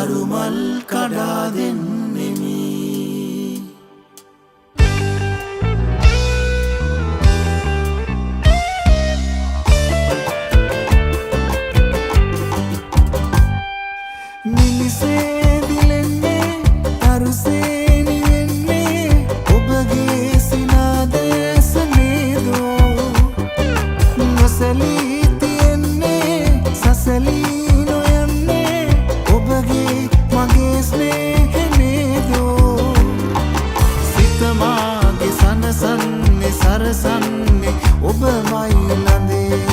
තරුමල් කඩා දෙන්නෙමි. මිනිසේ දිලෙන්නේ තරුසේ නිවෙන්නේ ඔබගේ සිනාදේශ නේදෝ. නොසලී තියෙන්නේ සසලී නොයන්නේ ඔබගේ මගේ ස්නේහ නේදෝ. සිතමාගේ සනසන්නේ සරසන්නේ ඔබමයි ළඟේ.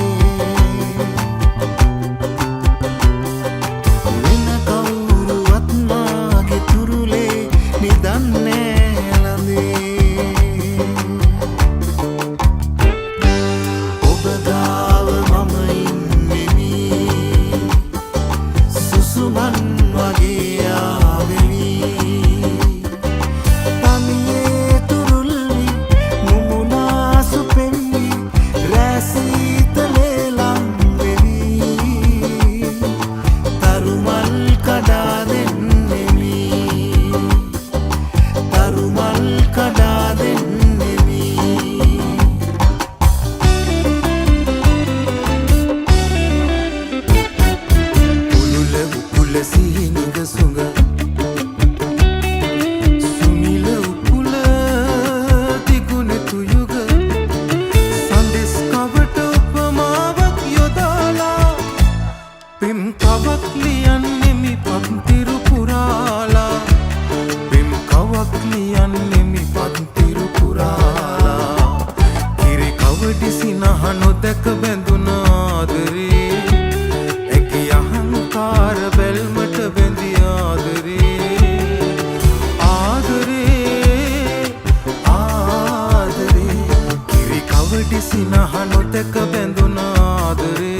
නොදැක බැඳුන ආදරේ ඇගේ අහංකාර බැල්මට බැඳී ආදරේ කිරි කවඩි සිනහ නොදැක බැඳුන ආදරේ.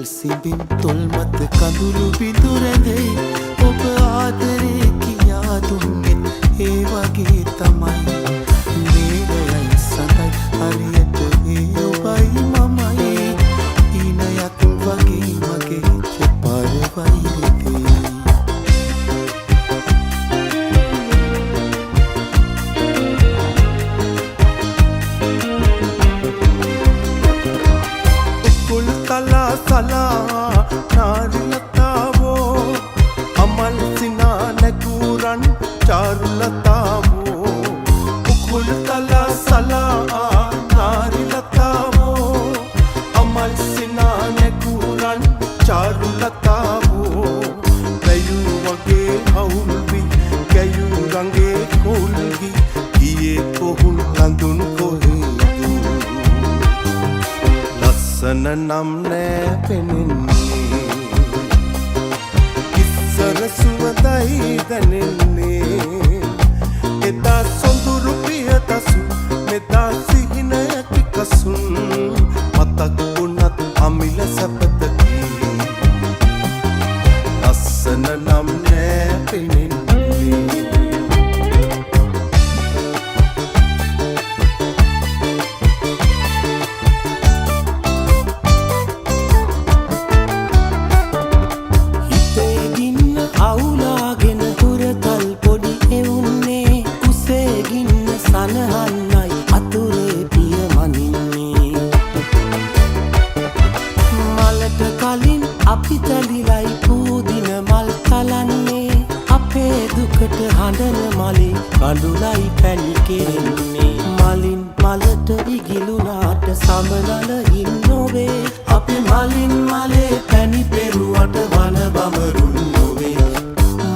සිඹින් තොල් මත කඳුළු බිඳු රැඳෙයි ඔබ ආදරේ කියා දුන්නේ ඒ වගේ තමයි. නේදයයි සඳයි හරියට ඒ ඔබයි මමයි ඊනයක් වගේ මගේ චපර වෛරේ. සලා නාරිලතාවෝ අමල් සිනා නැකුරන් චාරුලතාවෝ උකුල් තලා සලා නාරිලතාවෝ අමල් සිනා නැකුරන් චාරුලතාවෝ පැයු වගේ හවුල්වි කැයු රංගේ කොල්ගි ගියේ කොහුල් ලඳුන් කොහෙදු ලස්සන නම් නෑ පෙනෙන්නේ ඉස්සර සුවඳයි දැනෙන්නේ එදා සොඳුරු පියදසු මෙදා සිහිනයක් කසුන් මතක් වුණත් අමිල සැපතකි ලස්සන නම් නෑ පෙනෙන්නේ. අපි තලිලයි පූදින මල් තලන්නේ අපේ දුකට හඬන මලේ කඳුලයි පැණි කෙරෙන්නේ. මලින් මලට ඉගිලුනාට සමනල ඉන්නොවේ අපි මලින් මලේ පැණි පෙරුවට වන බමරුන් නොවේ.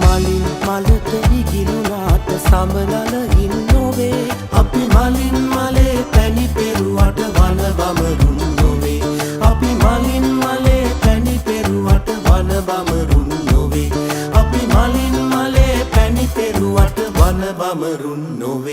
මලින් මලට ඉගිලුනාට සමනල ඉන්නොවේ අපි මලින් මලේ අපි මලින් මලේ පැණි පෙරුවට වන බමරුන් නොවේ අපි මලින් මලේ පැණි පෙරුවට වන බමරුන් නොවේ